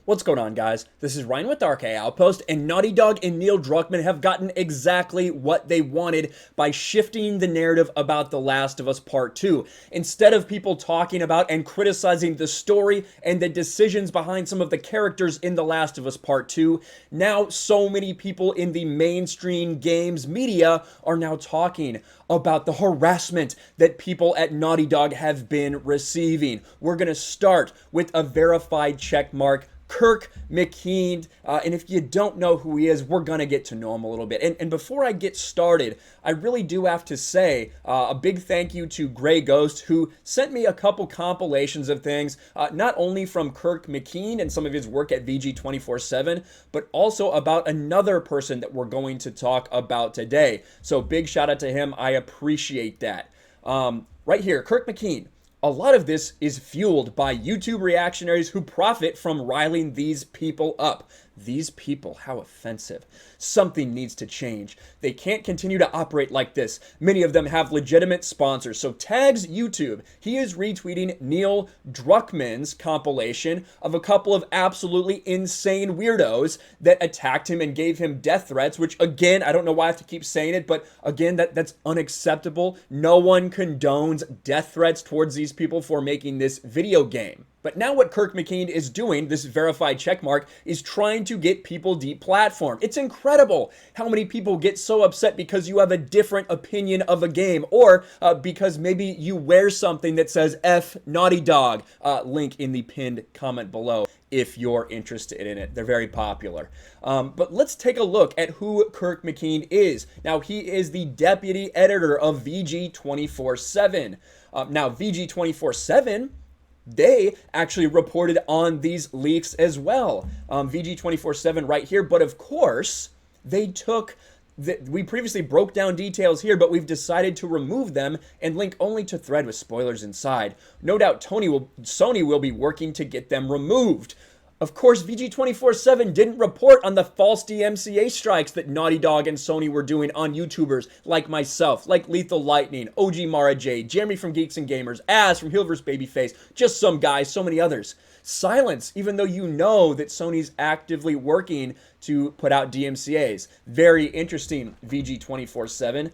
What's going on, guys? This is Ryan with RK Outpost, and Naughty Dog and Neil Druckmann have gotten exactly what they wanted by shifting the narrative about The Last of Us Part 2. Instead of people talking about and criticizing the story and the decisions behind some of the characters in The Last of Us Part 2, now so many people in the mainstream games media are now talking about the harassment that people at Naughty Dog have been receiving. We're going to start with a verified checkmark, Kirk McKean, and if you don't know who he is, we're going to get to know him a little bit. And before I get started, I really do have to say a big thank you to Grey Ghost, who sent me a couple compilations of things, not only from Kirk McKean and some of his work at VG247, but also about another person that we're going to talk about today. So big shout out to him. I appreciate that. Right here, Kirk McKean. A lot of this is fueled by YouTube reactionaries who profit from riling these people up. These people, how offensive. Something needs to change. They can't continue to operate like this. Many of them have legitimate sponsors. So tags YouTube. He is retweeting Neil Druckmann's compilation of a couple of absolutely insane weirdos that attacked him and gave him death threats, which again, I don't know why I have to keep saying it, but again, that's unacceptable. No one condones death threats towards these people for making this video game. But now what Kirk McKean is doing, this verified checkmark, is trying to get people deplatformed. It's incredible how many people get so upset because you have a different opinion of a game, or because maybe you wear something that says F Naughty Dog. Link in the pinned comment below if you're interested in it. They're very popular. But let's take a look at who Kirk McKean is. Now, he is the deputy editor of VG247. Now, VG247... they actually reported on these leaks as well. VG247 right here, but of course, they took... we previously broke down details here, but we've decided to remove them and link only to thread with spoilers inside. No doubt Sony will be working to get them removed. Of course, VG247 didn't report on the false DMCA strikes that Naughty Dog and Sony were doing on YouTubers like myself, like Lethal Lightning, OG Mara J, Jeremy from Geeks and Gamers, Az from Heel vs. Babyface, just some guys, so many others. Silence, even though you know that Sony's actively working to put out DMCAs. Very interesting, VG247.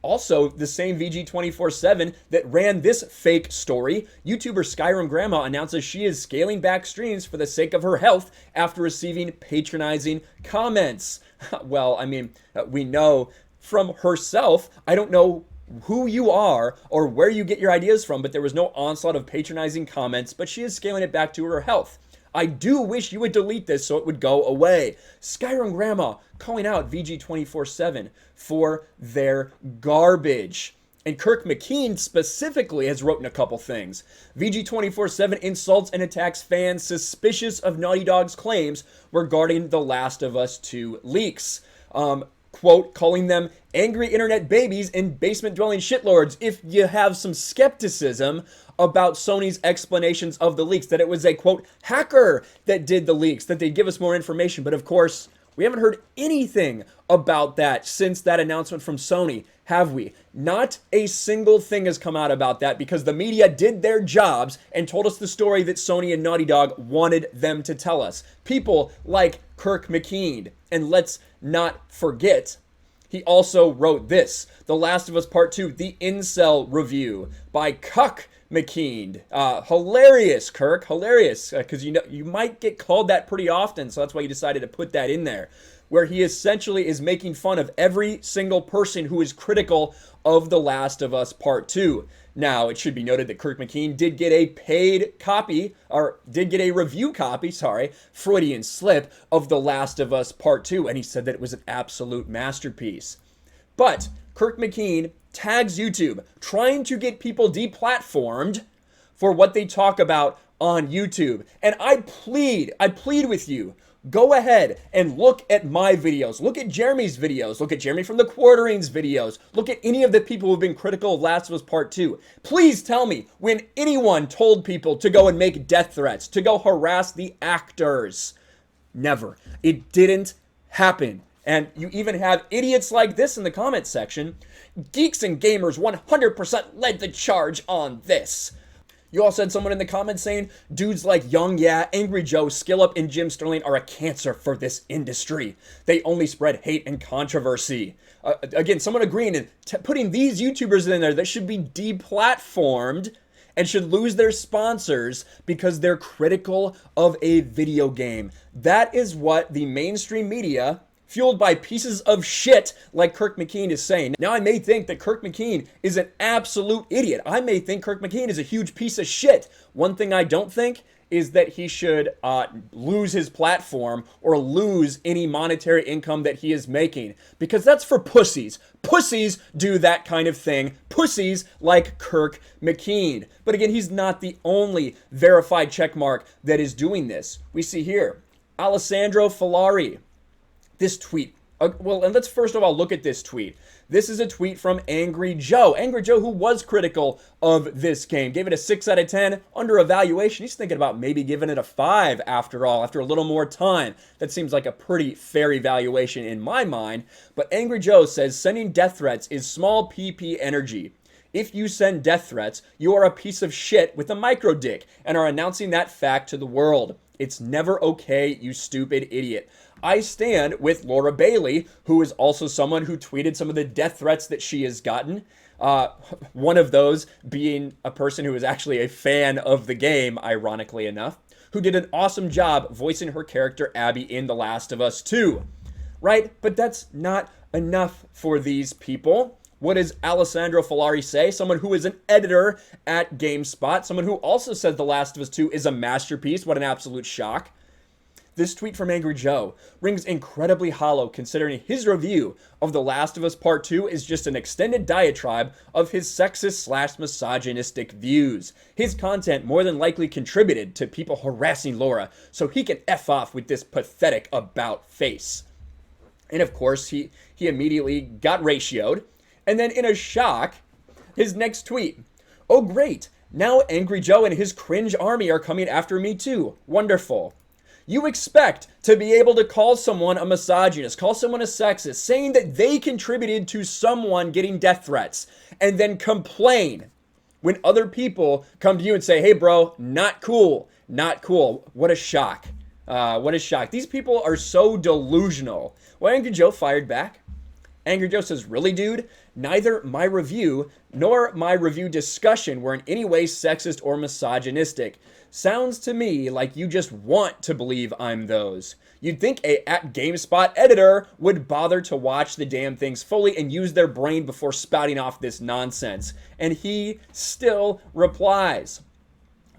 Also, the same VG247 that ran this fake story, YouTuber Skyrim Grandma announces she is scaling back streams for the sake of her health after receiving patronizing comments. Well, I mean, we know from herself, I don't know who you are or where you get your ideas from, but there was no onslaught of patronizing comments, but she is scaling it back to her health. I do wish you would delete this so it would go away. Skyrim Grandma calling out VG247 for their garbage. And Kirk McKean specifically has written a couple things. VG247 insults and attacks fans suspicious of Naughty Dog's claims regarding The Last of Us 2 leaks. Quote, calling them angry internet babies and basement-dwelling shitlords if you have some skepticism about Sony's explanations of the leaks, that it was a, quote, hacker that did the leaks, that they'd give us more information. But of course, we haven't heard anything about that since that announcement from Sony, have we? Not a single thing has come out about that because the media did their jobs and told us the story that Sony and Naughty Dog wanted them to tell us. People like Kirk McKean. And let's not forget, he also wrote this, The Last of Us Part 2, the Incel Review by Cuck McKean. Hilarious, Kirk, hilarious, because you know you might get called that pretty often, so that's why you decided to put that in there, where he essentially is making fun of every single person who is critical of The Last of Us Part 2. Now, it should be noted that Kirk McKean did get a paid copy, or did get a review copy, Freudian slip, of The Last of Us Part 2, and he said that it was an absolute masterpiece. But Kirk McKean tags YouTube, trying to get people deplatformed for what they talk about on YouTube. And I plead with you, go ahead and look at my videos. Look at Jeremy's videos. Look at Jeremy from the Quartering's videos. Look at any of the people who've been critical of Last of Us Part 2. Please tell me when anyone told people to go and make death threats, to go harass the actors. Never. It didn't happen. And you even have idiots like this in the comment section. Geeks and Gamers 100% led the charge on this. You also had someone in the comments saying, dudes like Young Yeah, Angry Joe, Skill Up, and Jim Sterling are a cancer for this industry. They only spread hate and controversy. Again, someone agreeing and putting these YouTubers in there that should be deplatformed and should lose their sponsors because they're critical of a video game. That is what the mainstream media, fueled by pieces of shit like Kirk McKean, is saying. Now, I may think that Kirk McKean is an absolute idiot. I may think Kirk McKean is a huge piece of shit. One thing I don't think is that he should lose his platform or lose any monetary income that he is making, because that's for pussies. Pussies do that kind of thing. Pussies like Kirk McKean. But again, he's not the only verified checkmark that is doing this. We see here, Alessandro Filari. This tweet. Well, and let's first of all look at this tweet. This is a tweet from Angry Joe. Angry Joe, who was critical of this game, gave it a 6 out of 10 under evaluation. He's thinking about maybe giving it a 5 after all, after a little more time. That seems like a pretty fair evaluation in my mind. But Angry Joe says, sending death threats is small PP energy. If you send death threats, you are a piece of shit with a micro dick and are announcing that fact to the world. It's never okay, you stupid idiot. I stand with Laura Bailey, who is also someone who tweeted some of the death threats that she has gotten. One of those being a person who is actually a fan of the game, ironically enough, who did an awesome job voicing her character Abby in The Last of Us 2. Right? But that's not enough for these people. What does Alessandro Filari say? Someone who is an editor at GameSpot, someone who also said The Last of Us 2 is a masterpiece. What an absolute shock. This tweet from Angry Joe rings incredibly hollow, considering his review of The Last of Us Part 2 is just an extended diatribe of his sexist/misogynistic views. His content more than likely contributed to people harassing Laura, so he can F off with this pathetic about face. And of course, he immediately got ratioed. And then in a shock, his next tweet, oh great, now Angry Joe and his cringe army are coming after me too. Wonderful. You expect to be able to call someone a misogynist, call someone a sexist, saying that they contributed to someone getting death threats, and then complain when other people come to you and say, hey bro, not cool, not cool. What a shock. What a shock. These people are so delusional. Well, Angry Joe fired back. Angry Joe says, really, dude? Neither my review nor my review discussion were in any way sexist or misogynistic. Sounds to me like you just want to believe I'm those. You'd think a at GameSpot editor would bother to watch the damn things fully and use their brain before spouting off this nonsense. And he still replies,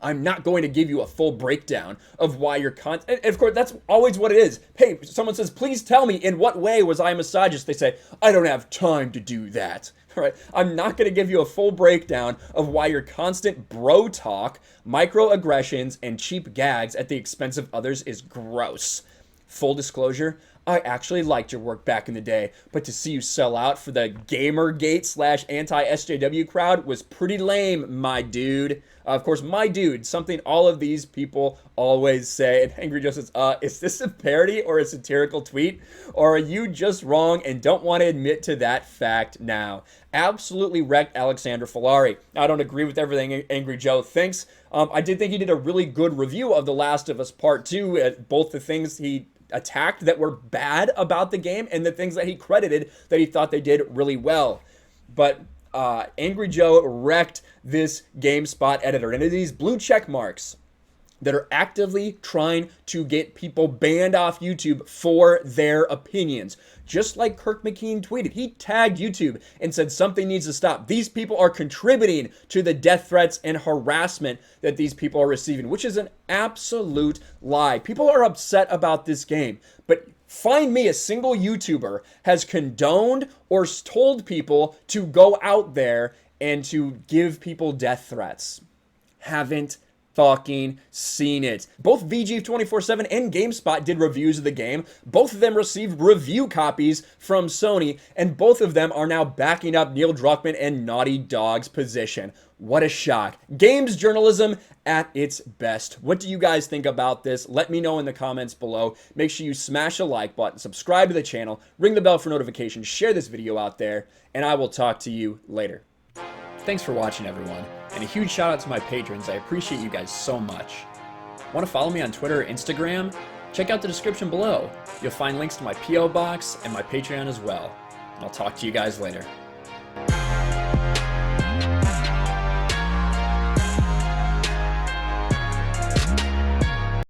I'm not going to give you a full breakdown of why your content. And of course, that's always what it is. Hey, someone says, please tell me in what way was I a misogynist? They say, I don't have time to do that. All right. I'm not going to give you a full breakdown of why your constant bro talk, microaggressions, and cheap gags at the expense of others is gross. Full disclosure, I actually liked your work back in the day, but to see you sell out for the Gamergate/anti-SJW crowd was pretty lame, my dude. Of course, my dude, something all of these people always say. And Angry Joe says, is this a parody or a satirical tweet? Or are you just wrong and don't want to admit to that fact now? Absolutely wrecked Alexander Filari. I don't agree with everything Angry Joe thinks. I did think he did a really good review of The Last of Us Part 2, both the things he attacked that were bad about the game and the things that he credited that he thought they did really well. But Angry Joe wrecked this GameSpot editor. And it is these blue check marks that are actively trying to get people banned off YouTube for their opinions. Just like Kirk McKean tweeted, he tagged YouTube and said something needs to stop. These people are contributing to the death threats and harassment that these people are receiving, which is an absolute lie. People are upset about this game, but find me a single YouTuber has condoned or told people to go out there and to give people death threats. Haven't fucking seen it. Both VG247 and GameSpot did reviews of the game. Both of them received review copies from Sony, and both of them are now backing up Neil Druckmann and Naughty Dog's position. What a shock. Games journalism at its best. What do you guys think about this? Let me know in the comments below. Make sure you smash a like button, subscribe to the channel, ring the bell for notifications, share this video out there, and I will talk to you later. Thanks for watching, everyone, and a huge shout out to my patrons. I appreciate you guys so much. Want to follow me on Twitter or Instagram? Check out the description below. You'll find links to my P.O. box and my Patreon as well. And I'll talk to you guys later.